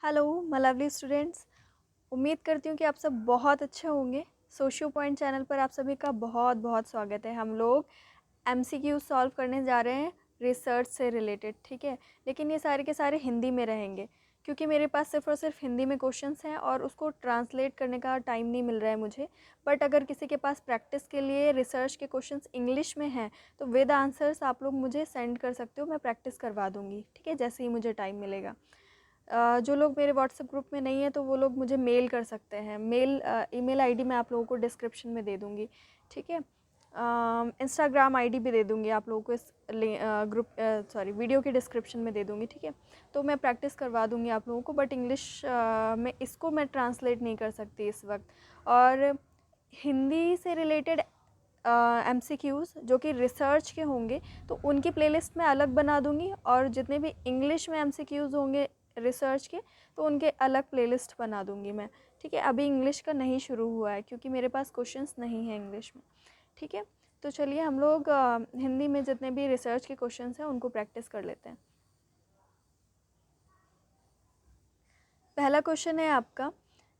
Hello my lovely students. उम्मीद करती हूँ कि आप सब बहुत अच्छे होंगे। सोशियो पॉइंट चैनल पर आप सभी का बहुत बहुत स्वागत है। हम लोग एमसीक्यू सॉल्व करने जा रहे हैं रिसर्च से रिलेटेड, ठीक है। लेकिन ये सारे के सारे हिंदी में रहेंगे क्योंकि मेरे पास सिर्फ और सिर्फ हिंदी में क्वेश्चंस हैं और उसको ट्रांसलेट करने का टाइम नहीं मिल रहा है मुझे। बट अगर किसी के पास प्रैक्टिस के लिए रिसर्च के क्वेश्चंस इंग्लिश में हैं तो विद आंसर्स आप लोग मुझे सेंड कर सकते हो, मैं प्रैक्टिस करवा दूँगी, ठीक है, जैसे ही मुझे टाइम मिलेगा। जो लोग मेरे व्हाट्सएप ग्रुप में नहीं है तो वो लोग मुझे मेल कर सकते हैं। ईमेल आईडी मैं आप लोगों को डिस्क्रिप्शन में दे दूँगी, ठीक है। इंस्टाग्राम आईडी भी दे दूँगी आप लोगों को, इस वीडियो के डिस्क्रिप्शन में दे दूँगी, ठीक है। तो मैं प्रैक्टिस करवा दूँगी आप लोगों को, बट इंग्लिश में इसको मैं ट्रांसलेट नहीं कर सकती इस वक्त। और हिंदी से रिलेटेड एमसीक्यूज़ जो कि रिसर्च के होंगे तो उनकी प्लेलिस्ट मैं अलग बना दूँगी, और जितने भी इंग्लिश में एमसीक्यूज़ होंगे रिसर्च के तो उनके अलग प्लेलिस्ट बना दूँगी मैं, ठीक है। अभी इंग्लिश का नहीं शुरू हुआ है क्योंकि मेरे पास क्वेश्चंस नहीं हैं इंग्लिश में, ठीक है। तो चलिए हम लोग हिंदी में जितने भी रिसर्च के क्वेश्चंस हैं उनको प्रैक्टिस कर लेते हैं। पहला क्वेश्चन है आपका,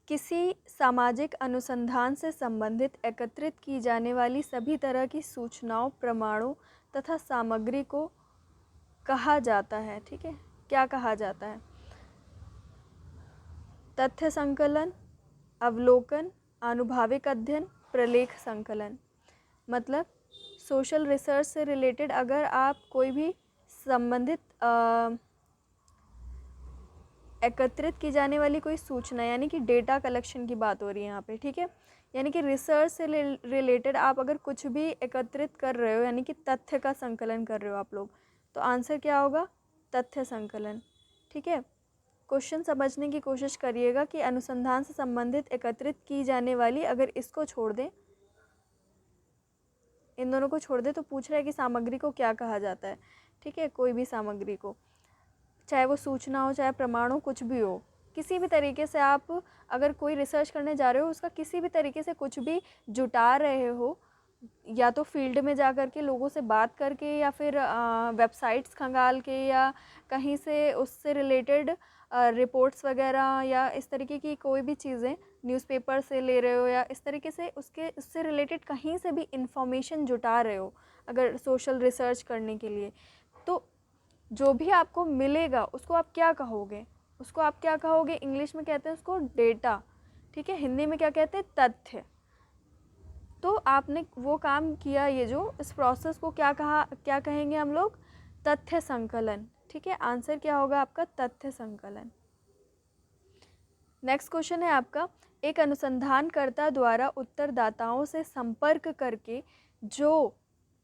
किसी सामाजिक अनुसंधान से संबंधित एकत्रित की जाने वाली सभी तरह की सूचनाओं, प्रमाणों तथा सामग्री को कहा जाता है, ठीक है। क्या कहा जाता है? तथ्य संकलन, अवलोकन, आनुभाविक अध्ययन, प्रलेख संकलन। मतलब सोशल रिसर्च से रिलेटेड अगर आप कोई भी संबंधित एकत्रित की जाने वाली कोई सूचना, यानी कि डेटा कलेक्शन की बात हो रही है यहाँ पे, ठीक है। यानी कि रिसर्च से रिलेटेड आप अगर कुछ भी एकत्रित कर रहे हो, यानी कि तथ्य का संकलन कर रहे हो आप लोग, तो आंसर क्या होगा? तथ्य संकलन, ठीक है। क्वेश्चन समझने की कोशिश करिएगा कि अनुसंधान से संबंधित एकत्रित की जाने वाली, अगर इसको छोड़ दें, इन दोनों को छोड़ दें, तो पूछ रहा है कि सामग्री को क्या कहा जाता है, ठीक है। कोई भी सामग्री को, चाहे वो सूचना हो, चाहे प्रमाण हो, कुछ भी हो, किसी भी तरीके से आप अगर कोई रिसर्च करने जा रहे हो, उसका किसी भी तरीके से कुछ भी जुटा रहे हो, या तो फील्ड में जा कर के लोगों से बात करके, या फिर वेबसाइट्स खंगाल के, या कहीं से उससे रिलेटेड रिपोर्ट्स वगैरह, या इस तरीके की कोई भी चीज़ें न्यूज़पेपर से ले रहे हो, या इस तरीके से उससे रिलेटेड कहीं से भी इंफॉर्मेशन जुटा रहे हो अगर सोशल रिसर्च करने के लिए, तो जो भी आपको मिलेगा उसको आप क्या कहोगे? उसको आप क्या कहोगे? इंग्लिश में कहते हैं उसको डेटा, ठीक है। हिंदी में क्या कहते हैं? तथ्य। तो आपने वो काम किया, ये जो इस प्रोसेस को क्या कहेंगे हम लोग? तथ्य संकलन, ठीक है। आंसर क्या होगा आपका? तथ्य संकलन। नेक्स्ट क्वेश्चन है आपका, एक अनुसंधानकर्ता द्वारा उत्तरदाताओं से संपर्क करके जो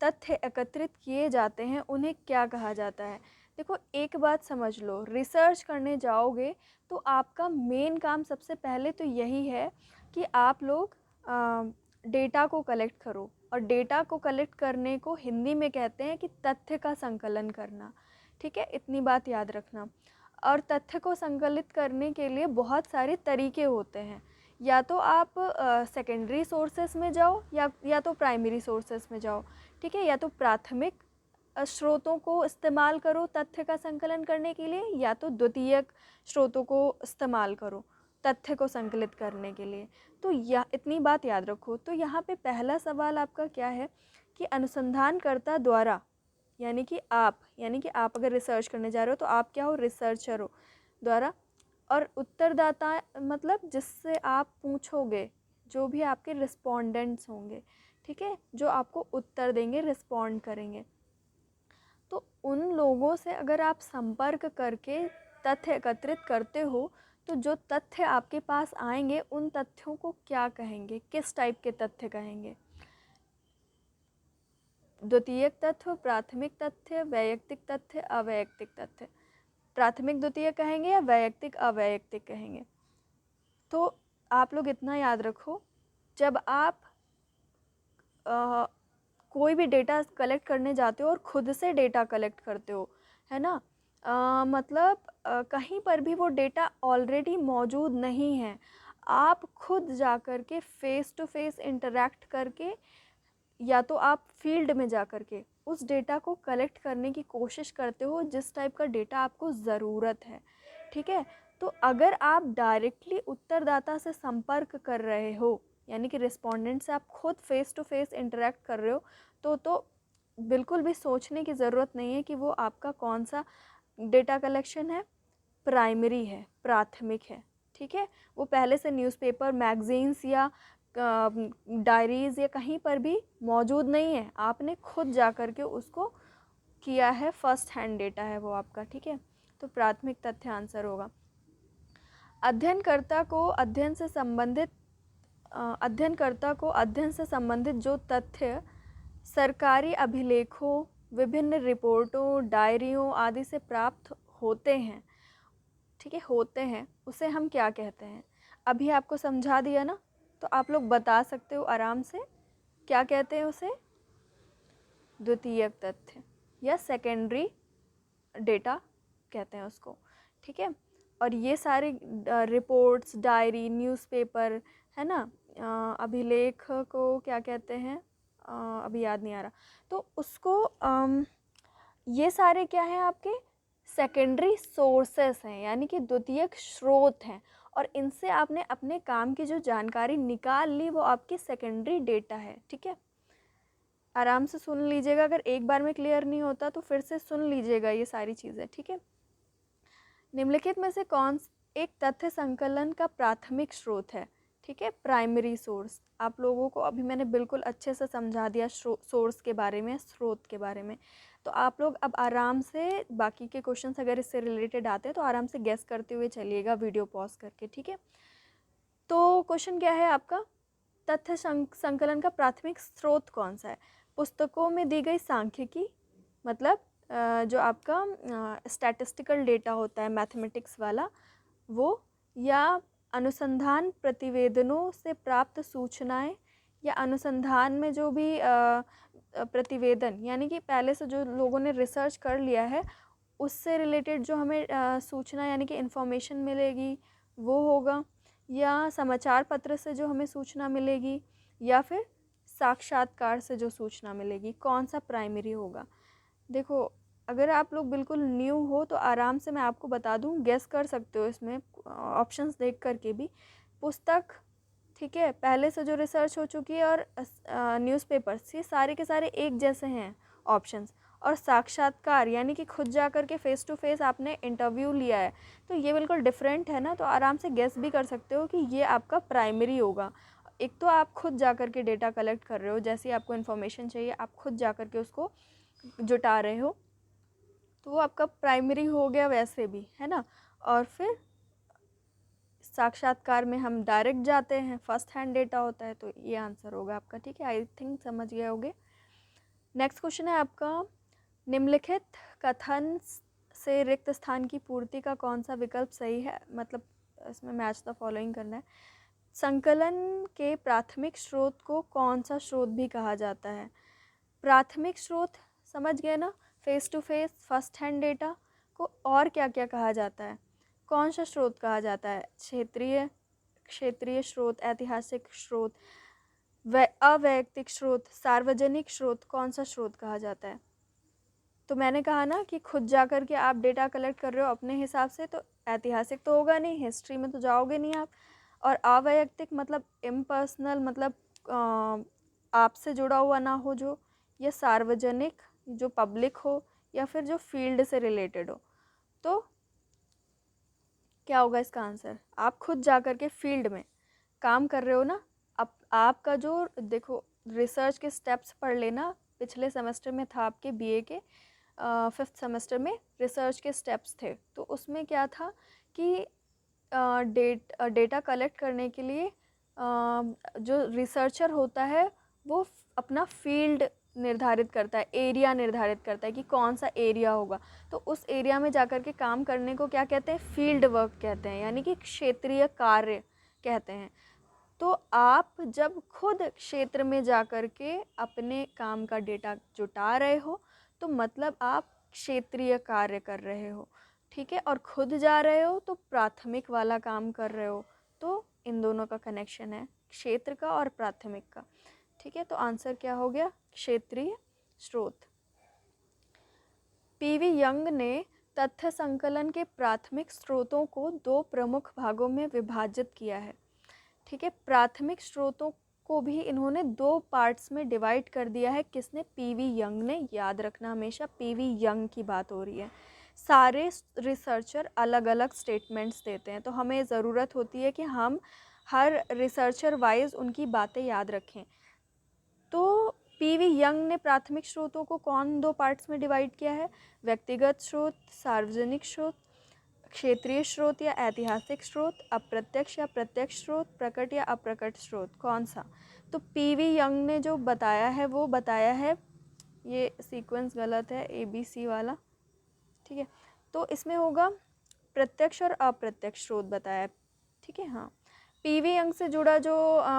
तथ्य एकत्रित किए जाते हैं उन्हें क्या कहा जाता है? देखो, एक बात समझ लो, रिसर्च करने जाओगे तो आपका मेन काम सबसे पहले तो यही है कि आप लोग डेटा को कलेक्ट करो, और डेटा को कलेक्ट करने को हिंदी में कहते हैं कि तथ्य का संकलन करना, ठीक है। इतनी बात याद रखना। और तथ्य को संकलित करने के लिए बहुत सारे तरीके होते हैं, या तो आप सेकेंडरी सोर्सेस में जाओ, या तो प्राइमरी सोर्सेस में जाओ, ठीक है। या तो प्राथमिक स्रोतों को इस्तेमाल करो तथ्य का संकलन करने के लिए, या तो द्वितीयक स्रोतों को इस्तेमाल करो तथ्य को संकलित करने के लिए। तो इतनी बात याद रखो। तो यहाँ पे पहला सवाल आपका क्या है कि अनुसंधानकर्ता द्वारा, यानी कि आप अगर रिसर्च करने जा रहे हो तो आप क्या हो? रिसर्चर हो, द्वारा। और उत्तरदाता मतलब जिससे आप पूछोगे, जो भी आपके रिस्पोंडेंट्स होंगे, ठीक है, जो आपको उत्तर देंगे, रिस्पॉन्ड करेंगे, तो उन लोगों से अगर आप संपर्क करके तथ्य एकत्रित करते हो तो जो तथ्य आपके पास आएंगे उन तथ्यों को क्या कहेंगे? किस टाइप के तथ्य कहेंगे? द्वितीयक तथ्य, प्राथमिक तथ्य, वैयक्तिक तथ्य, अवैयक्तिक तथ्य। प्राथमिक द्वितीयक कहेंगे या वैयक्तिक अवैयक्तिक कहेंगे? तो आप लोग इतना याद रखो, जब आप कोई भी डेटा कलेक्ट करने जाते हो और खुद से डेटा कलेक्ट करते हो, है ना, मतलब कहीं पर भी वो डेटा ऑलरेडी मौजूद नहीं है, आप खुद जा कर के फ़ेस टू फेस इंटरेक्ट करके, या तो आप फील्ड में जा कर के उस डेटा को कलेक्ट करने की कोशिश करते हो जिस टाइप का डेटा आपको ज़रूरत है, ठीक है। तो अगर आप डायरेक्टली उत्तरदाता से संपर्क कर रहे हो, यानी कि रिस्पोंडेंट से आप खुद फेस टू फेस इंटरेक्ट कर रहे हो, तो बिल्कुल भी सोचने की ज़रूरत नहीं है कि वो आपका कौन सा डेटा कलेक्शन है, प्राइमरी है, प्राथमिक है, ठीक है। वो पहले से न्यूज़पेपर, मैगज़ीन्स या डायरीज़ या कहीं पर भी मौजूद नहीं है, आपने खुद जा कर के उसको किया है, फर्स्ट हैंड डेटा है वो आपका, ठीक है। तो प्राथमिक तथ्य आंसर होगा। अध्ययनकर्ता को अध्ययन से संबंधित जो तथ्य सरकारी अभिलेखों, विभिन्न रिपोर्टों, डायरियों आदि से प्राप्त होते हैं, ठीक है, होते हैं, उसे हम क्या कहते हैं? अभी आपको समझा दिया ना, तो आप लोग बता सकते हो आराम से, क्या कहते हैं उसे? द्वितीयक तथ्य या सेकेंडरी डेटा कहते हैं उसको, ठीक है। और ये सारी रिपोर्ट्स, डायरी, न्यूज़पेपर, है ना, अभिलेख को क्या कहते हैं? अभी याद नहीं आ रहा, तो उसको ये सारे क्या हैं आपके? सेकेंडरी सोर्सेस हैं, यानी कि द्वितीयक स्रोत हैं, और इनसे आपने अपने काम की जो जानकारी निकाल ली वो आपकी सेकेंडरी डेटा है, ठीक है। आराम से सुन लीजिएगा, अगर एक बार में क्लियर नहीं होता तो फिर से सुन लीजिएगा ये सारी चीज़ें, ठीक है। निम्नलिखित में से कौन एक तथ्य संकलन का प्राथमिक स्रोत है? ठीक है, प्राइमरी सोर्स। आप लोगों को अभी मैंने बिल्कुल अच्छे से समझा दिया सोर्स के बारे में, स्रोत के बारे में। तो आप लोग अब आराम से बाकी के क्वेश्चंस अगर इससे रिलेटेड आते हैं तो आराम से गेस करते हुए चलिएगा वीडियो पॉज करके, ठीक है। तो क्वेश्चन क्या है आपका? तथ्य संकलन का प्राथमिक स्रोत कौन सा है? पुस्तकों में दी गई सांख्यिकी, मतलब जो आपका स्टैटिस्टिकल डेटा होता है मैथमेटिक्स वाला वो, या अनुसंधान प्रतिवेदनों से प्राप्त सूचनाएं, या अनुसंधान में जो भी प्रतिवेदन, यानी कि पहले से जो लोगों ने रिसर्च कर लिया है उससे रिलेटेड जो हमें सूचना यानी कि इन्फॉर्मेशन मिलेगी वो होगा, या समाचार पत्र से जो हमें सूचना मिलेगी, या फिर साक्षात्कार से जो सूचना मिलेगी, कौन सा प्राइमरी होगा? देखो, अगर आप लोग बिल्कुल न्यू हो तो आराम से मैं आपको बता दूं, गेस कर सकते हो इसमें ऑप्शंस देख करके भी। पुस्तक, ठीक है, पहले से जो रिसर्च हो चुकी है, और न्यूज़पेपर्स, ये सारे के सारे एक जैसे हैं ऑप्शंस। और साक्षात्कार यानी कि खुद जा कर के फेस टू फेस आपने इंटरव्यू लिया है, तो ये बिल्कुल डिफरेंट है ना, तो आराम से गेस भी कर सकते हो कि ये आपका प्राइमरी होगा। एक तो आप खुद जा कर के डेटा कलेक्ट कर रहे हो, जैसे आपको इन्फॉर्मेशन चाहिए आप खुद जा कर के उसको जुटा रहे हो, तो वो आपका प्राइमरी हो गया वैसे भी, है ना। और फिर साक्षात्कार में हम डायरेक्ट जाते हैं, फर्स्ट हैंड डेटा होता है, तो ये आंसर होगा आपका, ठीक है। आई थिंक समझ गए होगे। नेक्स्ट क्वेश्चन है आपका, निम्नलिखित कथन से रिक्त स्थान की पूर्ति का कौन सा विकल्प सही है? मतलब इसमें मैच द फॉलोइंग करना है। संकलन के प्राथमिक स्रोत को कौन सा स्रोत भी कहा जाता है? प्राथमिक स्रोत समझ गए ना, face to face, first hand data को और क्या क्या कहा जाता है? कौन सा स्रोत कहा जाता है? क्षेत्रीय स्रोत, ऐतिहासिक स्रोत, अवैयक्तिक स्रोत, सार्वजनिक स्रोत, कौन सा स्रोत कहा जाता है? तो मैंने कहा ना कि खुद जा कर के आप डेटा कलेक्ट कर रहे हो अपने हिसाब से, तो ऐतिहासिक तो होगा नहीं, हिस्ट्री में तो जाओगे नहीं आप। और अवैयक्तिक मतलब इम्पर्सनल, मतलब आपसे जुड़ा हुआ ना हो जो, या सार्वजनिक जो पब्लिक हो, या फिर जो फील्ड से रिलेटेड हो। तो क्या होगा इसका आंसर? आप खुद जा कर के फील्ड में काम कर रहे हो ना, अब आपका जो, देखो, रिसर्च के स्टेप्स पढ़ लेना, पिछले सेमेस्टर में था आपके बीए के 5th सेमेस्टर में रिसर्च के स्टेप्स थे, तो उसमें क्या था कि डेटा कलेक्ट करने के लिए जो रिसर्चर होता है वो अपना फील्ड निर्धारित करता है, एरिया निर्धारित करता है कि कौन सा एरिया होगा, तो उस एरिया में जाकर के काम करने को क्या कहते हैं? फील्ड वर्क कहते हैं, यानी कि क्षेत्रीय कार्य कहते हैं। तो आप जब खुद क्षेत्र में जाकर के अपने काम का डेटा जुटा रहे हो तो मतलब आप क्षेत्रीय कार्य कर रहे हो, ठीक है। और खुद जा रहे हो तो प्राथमिक वाला काम कर रहे हो, तो इन दोनों का कनेक्शन है, क्षेत्र का और प्राथमिक का, ठीक है। तो आंसर क्या हो गया? क्षेत्रीय स्रोत। पीवी यंग ने तथ्य संकलन के प्राथमिक स्रोतों को दो प्रमुख भागों में विभाजित किया है। ठीक है, प्राथमिक स्रोतों को भी इन्होंने दो पार्ट्स में डिवाइड कर दिया है। किसने? पीवी यंग ने। याद रखना, हमेशा पीवी यंग की बात हो रही है। सारे रिसर्चर अलग अलग स्टेटमेंट्स देते हैं, तो हमें ज़रूरत होती है कि हम हर रिसर्चर वाइज उनकी बातें याद रखें। तो पीवी यंग ने प्राथमिक स्रोतों को कौन दो पार्ट्स में डिवाइड किया है? व्यक्तिगत स्रोत, सार्वजनिक स्रोत, क्षेत्रीय स्रोत या ऐतिहासिक स्रोत, अप्रत्यक्ष या प्रत्यक्ष स्रोत, प्रकट या अप्रकट स्रोत। कौन सा? तो पीवी यंग ने जो बताया है वो बताया है, ये सीक्वेंस गलत है, ABC वाला। ठीक है, तो इसमें होगा प्रत्यक्ष और अप्रत्यक्ष स्रोत बताया है। ठीक है, हाँ, पीवी यंग से जुड़ा जो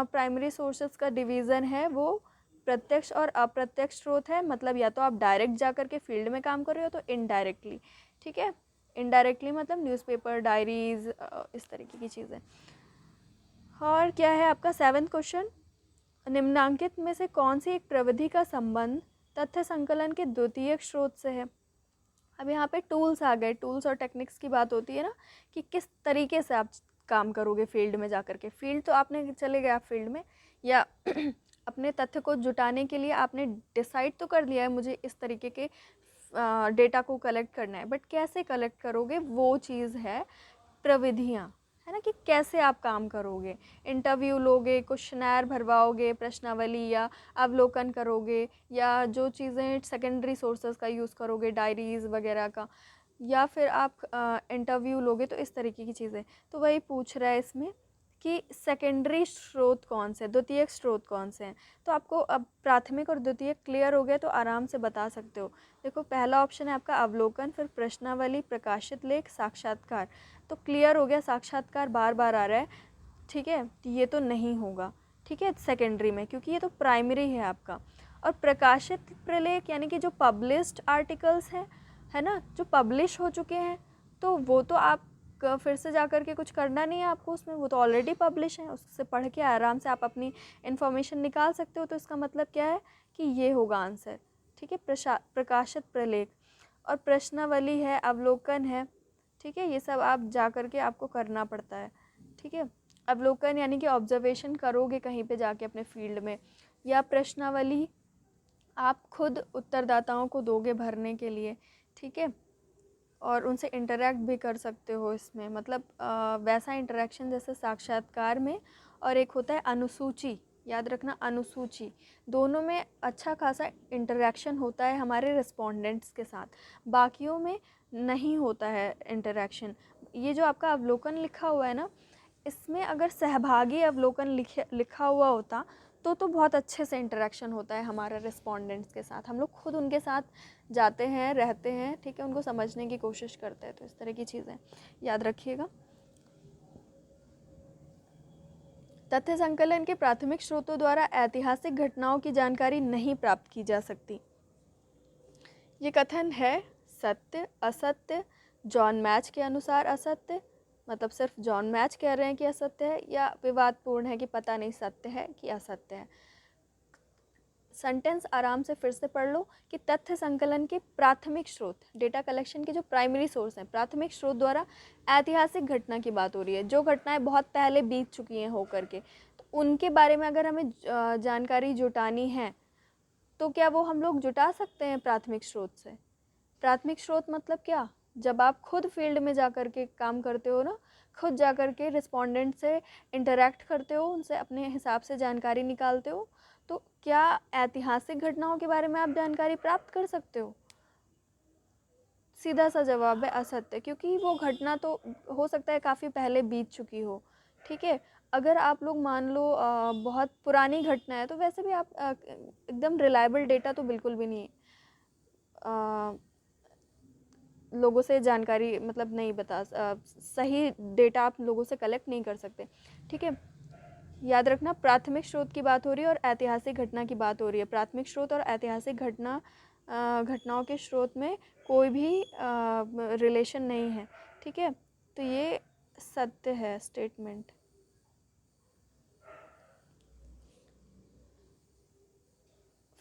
प्राइमरी सोर्सेज का डिवीज़न है वो प्रत्यक्ष और अप्रत्यक्ष स्रोत है। मतलब या तो आप डायरेक्ट जा कर के फील्ड में काम कर रहे हो, तो इनडायरेक्टली। ठीक है, इनडायरेक्टली मतलब न्यूज़पेपर, डायरीज, इस तरीके की चीज़ें। और क्या है आपका 7वां क्वेश्चन? निम्नांकित में से कौन सी एक प्रविधि का संबंध तथ्य संकलन के द्वितीयक स्रोत से है? अब यहाँ पे टूल्स आ गए। टूल्स और टेक्निक्स की बात होती है ना, कि किस तरीके से आप काम करोगे फील्ड में जा कर के। फील्ड तो आपने चले गए आप फील्ड में, या अपने तथ्य को जुटाने के लिए आपने डिसाइड तो कर लिया है मुझे इस तरीके के डेटा को कलेक्ट करना है, बट कैसे कलेक्ट करोगे वो चीज़ है प्रविधियाँ, है ना, कि कैसे आप काम करोगे। इंटरव्यू लोगे, क्वेश्चनर भरवाओगे, प्रश्नावली या अवलोकन करोगे, या जो चीज़ें सेकेंडरी सोर्सेज का यूज़ करोगे, डायरीज़ वगैरह का, या फिर आप इंटरव्यू लोगे, तो इस तरीके की चीज़ें। तो वही पूछ रहा है इसमें कि सेकेंडरी स्रोत कौन से, द्वितीयक स्रोत कौन से हैं। तो आपको अब प्राथमिक और द्वितीयक क्लियर हो गया तो आराम से बता सकते हो। देखो, पहला ऑप्शन है आपका अवलोकन, फिर प्रश्नावली, प्रकाशित लेख, साक्षात्कार। तो क्लियर हो गया, साक्षात्कार बार बार आ रहा है। ठीक है, ये तो नहीं होगा। ठीक है, सेकेंडरी में, क्योंकि ये तो प्राइमरी है आपका। और प्रकाशित प्रलेख यानी कि जो पब्लिश्ड आर्टिकल्स हैं, है ना, जो पब्लिश हो चुके हैं, तो वो तो आप फिर से जा कर के कुछ करना नहीं है आपको उसमें, वो तो ऑलरेडी पब्लिश है। उससे पढ़ के आराम से आप अपनी इन्फॉर्मेशन निकाल सकते हो। तो इसका मतलब क्या है कि ये होगा आंसर। ठीक है, प्रकाशित प्रलेख। और प्रश्नावली है, अवलोकन है। ठीक है, ये सब आप जा कर के आपको करना पड़ता है। ठीक है, अवलोकन यानी कि ऑब्जर्वेशन करोगे कहीं पे जाके अपने फील्ड में, या प्रश्नावली आप खुद उत्तरदाताओं को दोगे भरने के लिए। ठीक है, और उनसे इंटरेक्ट भी कर सकते हो इसमें, मतलब वैसा इंटरेक्शन जैसे साक्षात्कार में। और एक होता है अनुसूची, याद रखना, अनुसूची। दोनों में अच्छा खासा इंटरेक्शन होता है हमारे रिस्पोंडेंट्स के साथ, बाकियों में नहीं होता है इंटरेक्शन। ये जो आपका अवलोकन लिखा हुआ है ना, इसमें अगर सहभागी अवलोकन लिखा हुआ होता तो बहुत अच्छे से इंटरेक्शन होता है हमारा रिस्पोंडेंट्स के साथ। हम लोग खुद उनके साथ जाते हैं, रहते हैं, ठीक है, उनको समझने की कोशिश करते हैं। तो इस तरह की चीज़ें याद रखिएगा। तथ्य संकलन के प्राथमिक स्रोतों द्वारा ऐतिहासिक घटनाओं की जानकारी नहीं प्राप्त की जा सकती। ये कथन है सत्य, असत्य, जॉन मैच के अनुसार असत्य, मतलब सिर्फ जॉन मैच कह रहे हैं कि असत्य है, या विवादपूर्ण है कि पता नहीं सत्य है कि असत्य है। सेंटेंस आराम से फिर से पढ़ लो कि तथ्य संकलन के प्राथमिक स्रोत, डेटा कलेक्शन के जो प्राइमरी सोर्स हैं, प्राथमिक स्रोत द्वारा ऐतिहासिक घटना की बात हो रही है, जो घटनाएं बहुत पहले बीत चुकी हैं होकर के, तो उनके बारे में अगर हमें जानकारी जुटानी है तो क्या वो हम लोग जुटा सकते हैं प्राथमिक स्रोत से। प्राथमिक स्रोत मतलब क्या? जब आप खुद फील्ड में जा कर के काम करते हो ना, खुद जा कर के रिस्पोंडेंट से इंटरेक्ट करते हो, उनसे अपने हिसाब से जानकारी निकालते हो, तो क्या ऐतिहासिक घटनाओं के बारे में आप जानकारी प्राप्त कर सकते हो? सीधा सा जवाब है असत्य, क्योंकि वो घटना तो हो सकता है काफ़ी पहले बीत चुकी हो। ठीक है, अगर आप लोग मान लो बहुत पुरानी घटना है, तो वैसे भी आप एकदम रिलायबल डेटा तो बिल्कुल भी नहीं लोगों से जानकारी, मतलब नहीं सही डेटा आप लोगों से कलेक्ट नहीं कर सकते। ठीक है, याद रखना, प्राथमिक स्रोत की बात हो रही है और ऐतिहासिक घटना की बात हो रही है। प्राथमिक स्रोत और ऐतिहासिक घटनाओं के स्रोत में कोई भी रिलेशन नहीं है। ठीक है, तो ये सत्य है स्टेटमेंट।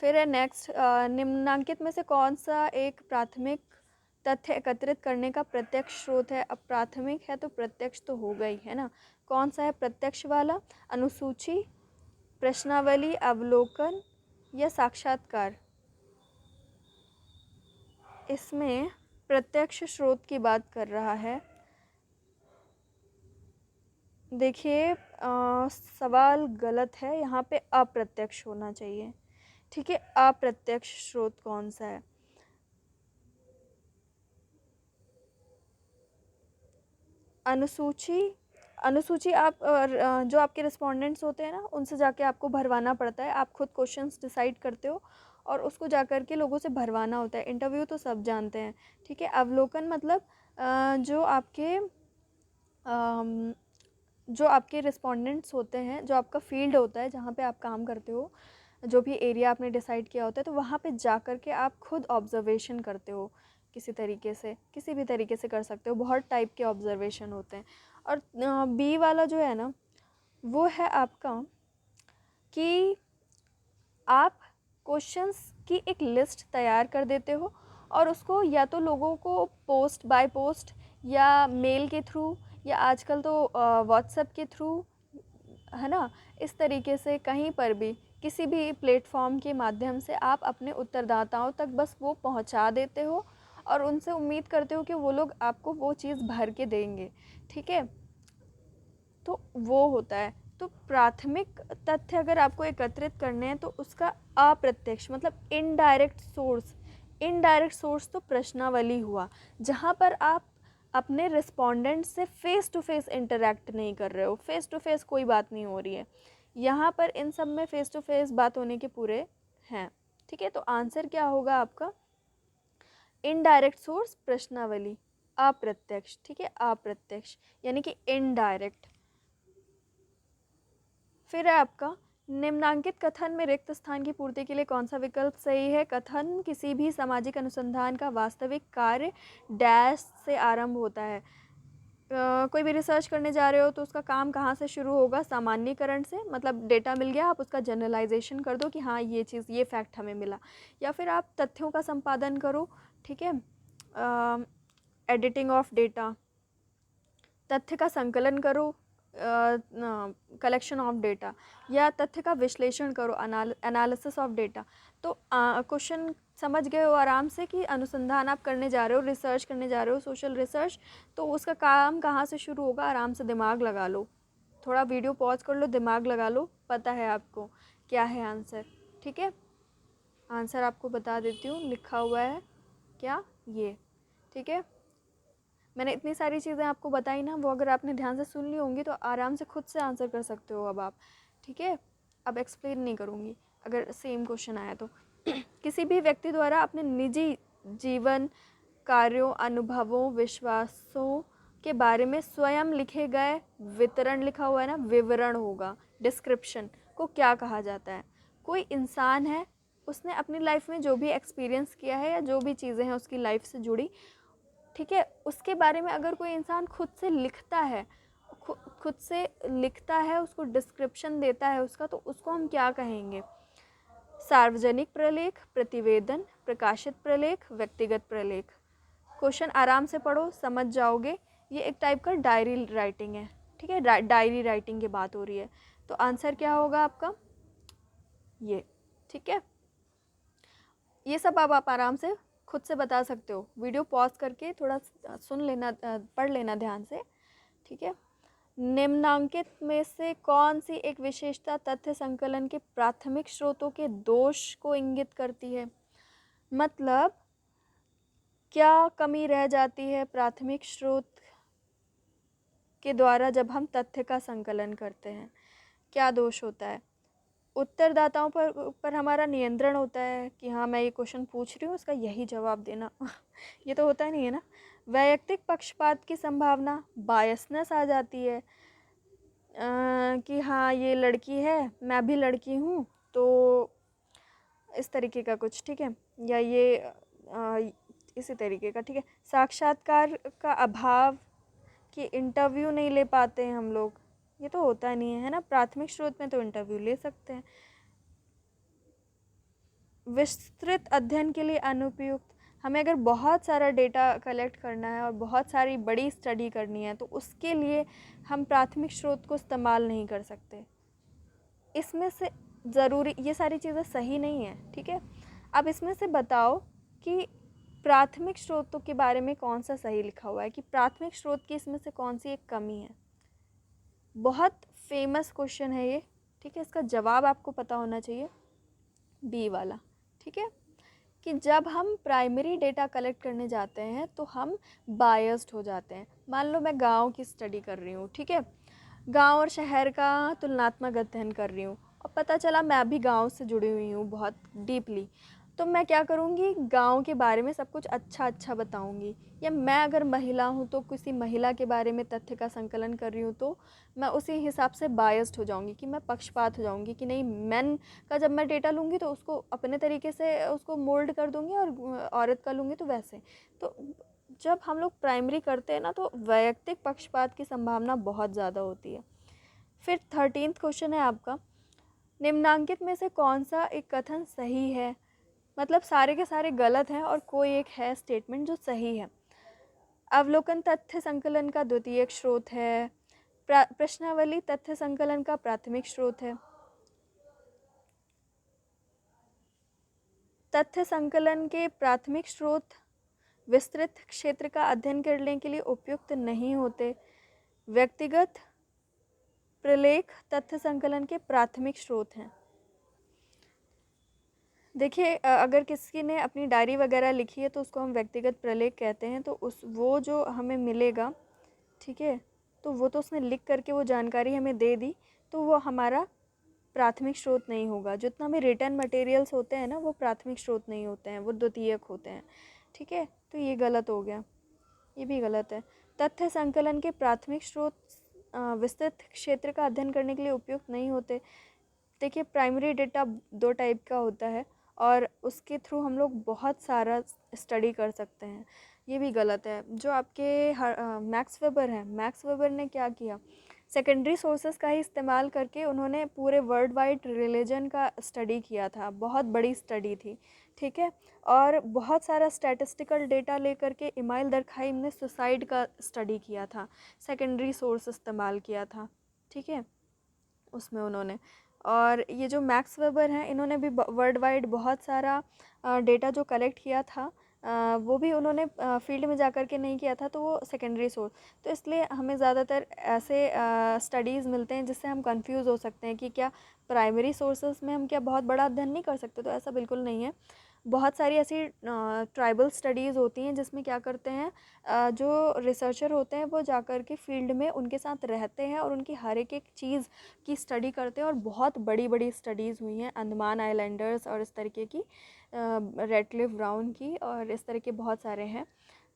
फिर है नेक्स्ट, निम्नांकित में से कौन सा एक प्राथमिक तथ्य एकत्रित करने का प्रत्यक्ष स्रोत है। अब प्राथमिक है तो प्रत्यक्ष तो होगा ही, है ना। कौन सा है प्रत्यक्ष वाला? अनुसूची, प्रश्नावली, अवलोकन या साक्षात्कार? इसमें प्रत्यक्ष स्रोत की बात कर रहा है। देखिए सवाल गलत है, यहाँ पे अप्रत्यक्ष होना चाहिए। ठीक है, अप्रत्यक्ष स्रोत कौन सा है? अनुसूची आप जो आपके रिस्पोंडेंट्स होते हैं ना, उनसे जाके आपको भरवाना पड़ता है। आप खुद क्वेश्चंस डिसाइड करते हो और उसको जा कर के लोगों से भरवाना होता है। इंटरव्यू तो सब जानते हैं। ठीक है, अवलोकन मतलब जो आपके रिस्पोंडेंट्स होते हैं, जो आपका फील्ड होता है जहाँ पे आप काम करते हो, जो भी एरिया आपने डिसाइड किया होता है, तो वहाँ पे जा कर के आप खुद ऑब्जर्वेशन करते हो। किसी तरीके से, किसी भी तरीके से कर सकते हो। बहुत टाइप के ऑब्जर्वेशन होते हैं। और बी वाला जो है ना, वो है आपका कि आप क्वेश्चंस की एक लिस्ट तैयार कर देते हो और उसको या तो लोगों को पोस्ट बाय पोस्ट या मेल के थ्रू या आजकल तो व्हाट्सएप के थ्रू, है ना, इस तरीके से कहीं पर भी किसी भी प्लेटफॉर्म के माध्यम से आप अपने उत्तरदाताओं तक बस वो पहुंचा देते हो और उनसे उम्मीद करते हो कि वो लोग आपको वो चीज़ भर के देंगे। ठीक है, तो वो होता है। तो प्राथमिक तथ्य अगर आपको एकत्रित करने हैं तो उसका अप्रत्यक्ष मतलब इनडायरेक्ट सोर्स तो प्रश्नावली हुआ, जहाँ पर आप अपने रिस्पोंडेंट से फेस टू फेस इंटरेक्ट नहीं कर रहे हो, फेस टू फेस कोई बात नहीं हो रही है। यहाँ पर इन सब में फेस टू फेस बात होने के पूरे हैं। ठीक है, तो आंसर क्या होगा आपका? इनडायरेक्ट सोर्स प्रश्नावली, अप्रत्यक्ष। ठीक है, अप्रत्यक्ष यानी कि इनडायरेक्ट। फिर है आपका निम्नांकित कथन में रिक्त स्थान की पूर्ति के लिए कौन सा विकल्प सही है? कथन किसी भी सामाजिक अनुसंधान का वास्तविक कार्य डैश से आरंभ होता है। कोई भी रिसर्च करने जा रहे हो तो उसका काम कहाँ से शुरू होगा? सामान्यीकरण से, मतलब डेटा मिल गया, आप उसका जनरलाइजेशन कर दो कि हाँ ये चीज़, ये फैक्ट हमें मिला। या फिर आप तथ्यों का संपादन करो। ठीक है, एडिटिंग ऑफ डेटा, तथ्य का संकलन करो, कलेक्शन ऑफ डेटा, या तथ्य का विश्लेषण करो, एनालिसिस ऑफ डेटा। तो क्वेश्चन समझ गए हो आराम से कि अनुसंधान आप करने जा रहे हो, रिसर्च करने जा रहे हो, सोशल रिसर्च, तो उसका काम कहाँ से शुरू होगा? आराम से दिमाग लगा लो, थोड़ा वीडियो पॉज कर लो, दिमाग लगा लो, पता है आपको क्या है आंसर। ठीक है, आंसर आपको बता देती हूँ, लिखा हुआ है क्या ये। ठीक है, मैंने इतनी सारी चीज़ें आपको बताई ना, वो अगर आपने ध्यान से सुन ली होंगी तो आराम से खुद से आंसर कर सकते हो अब आप। ठीक है, अब एक्सप्लेन नहीं करूँगी अगर सेम क्वेश्चन आया तो। किसी भी व्यक्ति द्वारा अपने निजी जीवन, कार्यों, अनुभवों, विश्वासों के बारे में स्वयं लिखे गए वितरण, लिखा हुआ है ना, विवरण होगा, डिस्क्रिप्शन को क्या कहा जाता है? कोई इंसान है, उसने अपनी लाइफ में जो भी एक्सपीरियंस किया है या जो भी चीज़ें हैं उसकी लाइफ से जुड़ी, ठीक है, उसके बारे में अगर कोई इंसान खुद से लिखता है, खुद से लिखता है, उसको डिस्क्रिप्शन देता है उसका, तो उसको हम क्या कहेंगे? सार्वजनिक प्रलेख, प्रतिवेदन, प्रकाशित प्रलेख, व्यक्तिगत प्रलेख। क्वेश्चन आराम से पढ़ो, समझ जाओगे। ये एक टाइप का डायरी राइटिंग है। ठीक है, डायरी राइटिंग की बात हो रही है। तो आंसर क्या होगा आपका? ये। ठीक है, ये सब अब आप आराम से खुद से बता सकते हो। वीडियो पॉज करके थोड़ा सुन लेना, पढ़ लेना ध्यान से। ठीक है, निम्नांकित में से कौन सी एक विशेषता तथ्य संकलन के प्राथमिक स्रोतों के दोष को इंगित करती है? मतलब क्या कमी रह जाती है प्राथमिक स्रोत के द्वारा जब हम तथ्य का संकलन करते हैं? क्या दोष होता है? उत्तरदाताओं पर हमारा नियंत्रण होता है कि हाँ मैं ये क्वेश्चन पूछ रही हूँ, उसका यही जवाब देना। ये तो होता नहीं है ना। वैयक्तिक पक्षपात की संभावना, बायसनेस आ जाती है कि हाँ ये लड़की है, मैं भी लड़की हूँ, तो इस तरीके का कुछ। ठीक है, या ये इसी तरीके का। ठीक है, साक्षात्कार का अभाव, कि इंटरव्यू नहीं ले पाते हैं हम लोग, ये तो होता नहीं है ना। प्राथमिक स्रोत में तो इंटरव्यू ले सकते हैं। विस्तृत अध्ययन के लिए अनुपयुक्त, हमें अगर बहुत सारा डेटा कलेक्ट करना है और बहुत सारी बड़ी स्टडी करनी है तो उसके लिए हम प्राथमिक स्रोत को इस्तेमाल नहीं कर सकते। इसमें से ज़रूरी ये सारी चीज़ें सही नहीं है, ठीक है। अब इसमें से बताओ कि प्राथमिक स्रोतों के बारे में कौन सा सही लिखा हुआ है, कि प्राथमिक स्रोत की इसमें से कौन सी एक कमी है। बहुत फेमस क्वेश्चन है ये, ठीक है। इसका जवाब आपको पता होना चाहिए, बी वाला, ठीक है। कि जब हम प्राइमरी डेटा कलेक्ट करने जाते हैं तो हम बायस्ड हो जाते हैं। मान लो मैं गांव की स्टडी कर रही हूँ, ठीक है, गांव और शहर का तुलनात्मक अध्ययन कर रही हूँ और पता चला मैं भी गांव से जुड़ी हुई हूँ बहुत डीपली, तो मैं क्या करूँगी, गांव के बारे में सब कुछ अच्छा अच्छा बताऊँगी। या मैं अगर महिला हूँ तो किसी महिला के बारे में तथ्य का संकलन कर रही हूँ तो मैं उसी हिसाब से बायस्ड हो जाऊँगी, कि मैं पक्षपात हो जाऊँगी कि नहीं, मेन का जब मैं डेटा लूँगी तो उसको अपने तरीके से उसको मोल्ड कर दूँगी और औरत का लूँगी तो वैसे। तो जब हम लोग प्राइमरी करते हैं ना तो वैयक्तिक पक्षपात की संभावना बहुत ज़्यादा होती है। फिर 13th क्वेश्चन है आपका, निम्नांकित में से कौन सा एक कथन सही है। मतलब सारे के सारे गलत हैं और कोई एक है स्टेटमेंट जो सही है। अवलोकन तथ्य संकलन का द्वितीयक स्रोत है, प्रश्नावली तथ्य संकलन का प्राथमिक स्रोत है, तथ्य संकलन के प्राथमिक स्रोत विस्तृत क्षेत्र का अध्ययन करने के लिए उपयुक्त नहीं होते, व्यक्तिगत प्रलेख तथ्य संकलन के प्राथमिक स्रोत हैं। देखिए अगर किसी ने अपनी डायरी वगैरह लिखी है तो उसको हम व्यक्तिगत प्रलेख कहते हैं। तो उस वो जो हमें मिलेगा, ठीक है, तो वो तो उसने लिख करके वो जानकारी हमें दे दी, तो वो हमारा प्राथमिक स्रोत नहीं होगा। जितना भी रिटर्न मटेरियल्स होते हैं ना वो प्राथमिक स्रोत नहीं होते हैं, वो द्वितीयक होते हैं, ठीक है। तो ये गलत हो गया, ये भी गलत है। तथ्य संकलन के प्राथमिक स्रोत विस्तृत क्षेत्र का अध्ययन करने के लिए उपयुक्त नहीं होते। देखिए प्राइमरी डेटा दो टाइप का होता है और उसके थ्रू हम लोग बहुत सारा स्टडी कर सकते हैं, ये भी गलत है। जो आपके मैक्स वेबर हैं, मैक्स वेबर ने क्या किया, सेकेंडरी सोर्सेज का ही इस्तेमाल करके उन्होंने पूरे वर्ल्ड वाइड रिलीजन का स्टडी किया था, बहुत बड़ी स्टडी थी, ठीक है। और बहुत सारा स्टैटिस्टिकल डेटा लेकर के इमाइल दरखाइम ने सुसाइड का स्टडी किया था, सेकेंडरी सोर्स इस्तेमाल किया था, ठीक है, उसमें उन्होंने। और ये जो मैक्स वेबर हैं इन्होंने भी वर्ल्ड वाइड बहुत सारा डेटा जो कलेक्ट किया था वो भी उन्होंने फील्ड में जा कर के नहीं किया था, तो वो सेकेंडरी सोर्स। तो इसलिए हमें ज़्यादातर ऐसे स्टडीज़ मिलते हैं जिससे हम कंफ्यूज हो सकते हैं कि क्या प्राइमरी सोर्सेज में हम क्या बहुत बड़ा अध्ययन नहीं कर सकते। तो ऐसा बिल्कुल नहीं है। बहुत सारी ऐसी ट्राइबल स्टडीज़ होती हैं जिसमें क्या करते हैं, जो रिसर्चर होते हैं वो जाकर के फील्ड में उनके साथ रहते हैं और उनकी हर एक चीज़ की स्टडी करते हैं। और बहुत बड़ी बड़ी स्टडीज़ हुई हैं अंडमान आइलैंडर्स और इस तरीके की, रेडक्लिफ ब्राउन की, और इस तरह के बहुत सारे हैं,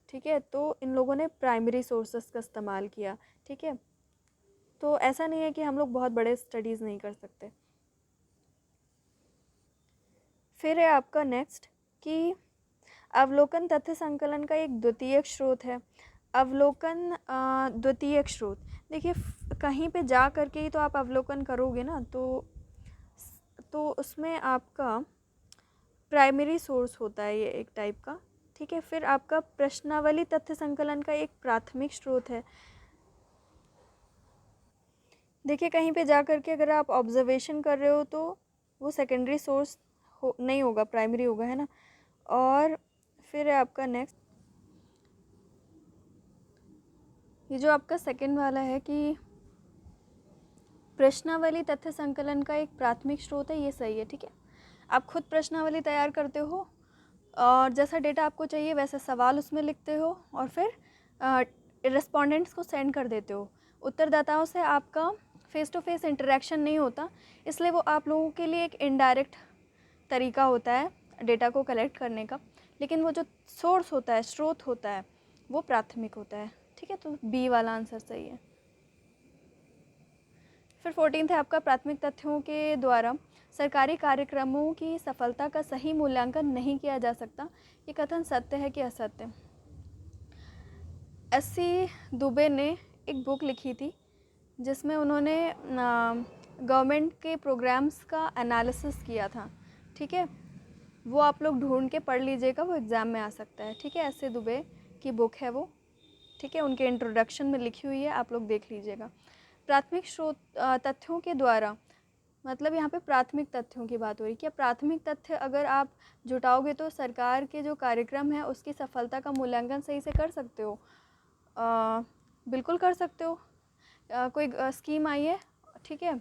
ठीक है। तो इन लोगों ने प्राइमरी सोर्सेस का इस्तेमाल किया, ठीक है। तो ऐसा नहीं है कि हम लोग बहुत बड़े स्टडीज़ नहीं कर सकते। फिर है आपका नेक्स्ट कि अवलोकन तथ्य संकलन का एक द्वितीयक स्रोत है। अवलोकन द्वितीयक स्रोत, देखिए कहीं पे जा करके ही तो आप अवलोकन करोगे ना, तो उसमें आपका प्राइमरी सोर्स होता है ये एक टाइप का, ठीक है। फिर आपका प्रश्नावली तथ्य संकलन का एक प्राथमिक स्रोत है। देखिए कहीं पे जा करके अगर आप ऑब्जर्वेशन कर रहे हो तो वो सेकेंडरी सोर्स नहीं होगा, प्राइमरी होगा, है ना। और फिर है आपका नेक्स्ट, ये जो आपका सेकंड वाला है कि प्रश्नावली तथ्य संकलन का एक प्राथमिक स्रोत है, ये सही है, ठीक है। आप खुद प्रश्नावली तैयार करते हो और जैसा डेटा आपको चाहिए वैसे सवाल उसमें लिखते हो और फिर रिस्पोंडेंट्स को सेंड कर देते हो। उत्तरदाताओं से आपका फ़ेस टू फेस इंटरेक्शन नहीं होता, इसलिए वो आप लोगों के लिए एक इनडायरेक्ट तरीका होता है डेटा को कलेक्ट करने का। लेकिन वो जो सोर्स होता है, स्रोत होता है, वो प्राथमिक होता है, ठीक है। तो बी वाला आंसर सही है। फिर 14th है आपका, प्राथमिक तथ्यों के द्वारा सरकारी कार्यक्रमों की सफलता का सही मूल्यांकन नहीं किया जा सकता, ये कथन सत्य है कि असत्य। एस.सी. दुबे ने एक बुक लिखी थी जिसमें उन्होंने गवर्नमेंट के प्रोग्राम्स का एनालिसिस किया था, ठीक है। वो आप लोग ढूंढ के पढ़ लीजिएगा, वो एग्ज़ाम में आ सकता है। ठीक है, एस.ए. दुबे की बुक है वो। ठीक है, उनके इंट्रोडक्शन में लिखी हुई है, आप लोग देख लीजिएगा। प्राथमिक स्रोत तथ्यों के द्वारा, मतलब यहाँ पे प्राथमिक तथ्यों की बात हो रही है। क्या प्राथमिक तथ्य अगर आप जुटाओगे तो सरकार के जो कार्यक्रम है उसकी सफलता का मूल्यांकन सही से कर सकते हो? बिल्कुल कर सकते हो। कोई स्कीम आई है, ठीक है,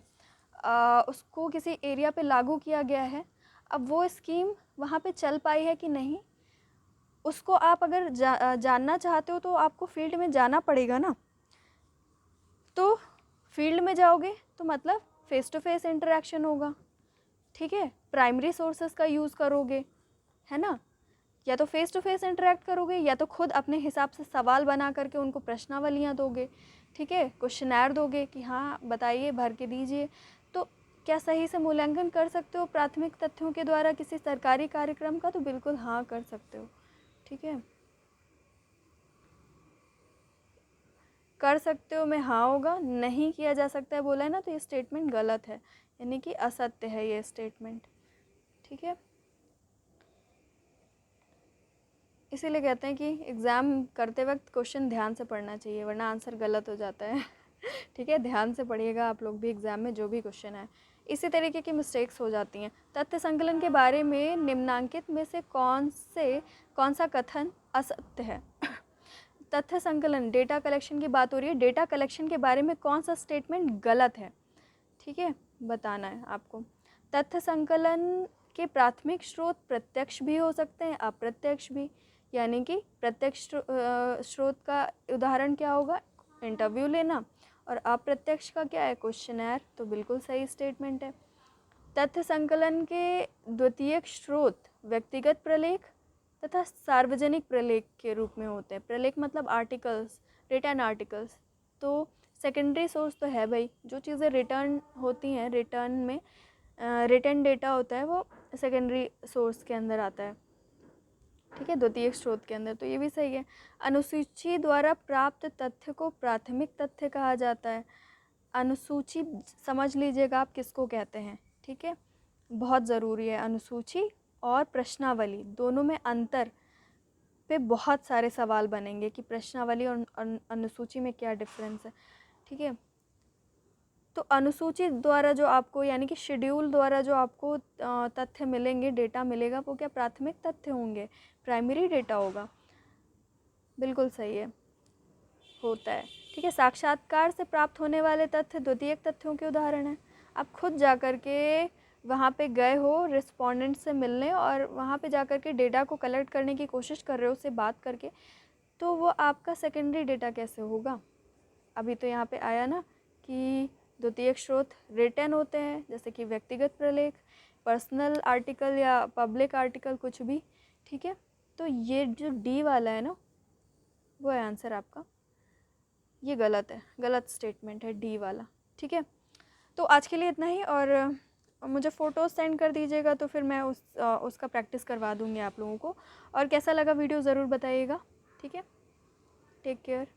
उसको किसी एरिया पे लागू किया गया है, अब वो स्कीम वहाँ पे चल पाई है कि नहीं, उसको आप अगर जानना चाहते हो तो आपको फील्ड में जाना पड़ेगा ना। तो फील्ड में जाओगे तो मतलब फ़ेस टू फेस इंटरेक्शन होगा। ठीक है, प्राइमरी सोर्सेज का यूज़ करोगे, है ना, या तो फ़ेस टू फेस इंटरेक्ट करोगे या तो खुद अपने हिसाब से सवाल बना करके उनको प्रश्नावलियाँ दोगे। ठीक है, क्वेश्चनर दोगे कि हाँ बताइए, भर के दीजिए। तो क्या सही से मूल्यांकन कर सकते हो प्राथमिक तथ्यों के द्वारा किसी सरकारी कार्यक्रम का? तो बिल्कुल हाँ कर सकते हो। ठीक है, कर सकते हो में हाँ होगा, नहीं किया जा सकता है बोला है ना, तो ये स्टेटमेंट गलत है, यानी कि असत्य है ये स्टेटमेंट। ठीक है, इसीलिए कहते हैं कि एग्ज़ाम करते वक्त क्वेश्चन ध्यान से पढ़ना चाहिए, वरना आंसर गलत हो जाता है। ठीक है, ध्यान से पढ़िएगा आप लोग भी एग्ज़ाम में जो भी क्वेश्चन है। इसी तरीके की मिस्टेक्स हो जाती हैं। तथ्य संकलन के बारे में निम्नांकित में से कौन सा कथन असत्य है? तथ्य संकलन, डेटा कलेक्शन की बात हो रही है, डेटा कलेक्शन के बारे में कौन सा स्टेटमेंट गलत है? ठीक है, बताना है आपको। तथ्य संकलन के प्राथमिक स्रोत प्रत्यक्ष भी हो सकते हैं, अप्रत्यक्ष भी। यानी कि प्रत्यक्ष स्रोत का उदाहरण क्या होगा? इंटरव्यू लेना। और अप्रत्यक्ष का क्या है? क्वेश्चनर। तो बिल्कुल सही स्टेटमेंट है। तथ्य संकलन के द्वितीयक स्रोत व्यक्तिगत प्रलेख तथा सार्वजनिक प्रलेख के रूप में होते हैं। प्रलेख मतलब आर्टिकल्स, रिटर्न आर्टिकल्स। तो सेकेंडरी सोर्स तो है भाई, जो चीज़ें रिटर्न होती हैं, रिटर्न में रिटर्न डेटा होता है, वो सेकेंडरी सोर्स के अंदर आता है। ठीक है, द्वितीयक स्रोत के अंदर। तो ये भी सही है। अनुसूची द्वारा प्राप्त तथ्य को प्राथमिक तथ्य कहा जाता है। अनुसूची समझ लीजिएगा आप किसको कहते हैं। ठीक है, बहुत ज़रूरी है। अनुसूची और प्रश्नावली दोनों में अंतर पे बहुत सारे सवाल बनेंगे कि प्रश्नावली और अनुसूची में क्या डिफरेंस है। ठीक है, तो अनुसूची द्वारा जो आपको, यानी कि शेड्यूल द्वारा जो आपको तथ्य मिलेंगे, डेटा मिलेगा, वो क्या प्राथमिक तथ्य होंगे? प्राइमरी डेटा होगा। बिल्कुल सही है, होता है। ठीक है, साक्षात्कार से प्राप्त होने वाले तथ्य द्वितीयक तथ्यों के उदाहरण हैं। आप खुद जा कर के वहाँ पे गए हो रिस्पोंडेंट से मिलने, और वहाँ पे जा कर के डेटा को कलेक्ट करने की कोशिश कर रहे हो उससे बात करके, तो वो आपका सेकेंडरी डेटा कैसे होगा? अभी तो यहाँ पे आया ना कि द्वितीयक स्रोत रिटर्न होते हैं, जैसे कि व्यक्तिगत प्रलेख, पर्सनल आर्टिकल या पब्लिक आर्टिकल, कुछ भी। ठीक है, तो ये जो डी वाला है ना, वो है आंसर आपका। ये गलत है, गलत स्टेटमेंट है डी वाला। ठीक है, तो आज के लिए इतना ही, और मुझे फ़ोटोज़ सेंड कर दीजिएगा तो फिर मैं उसका प्रैक्टिस करवा दूँगी आप लोगों को। और कैसा लगा वीडियो ज़रूर बताइएगा। ठीक है, टेक केयर।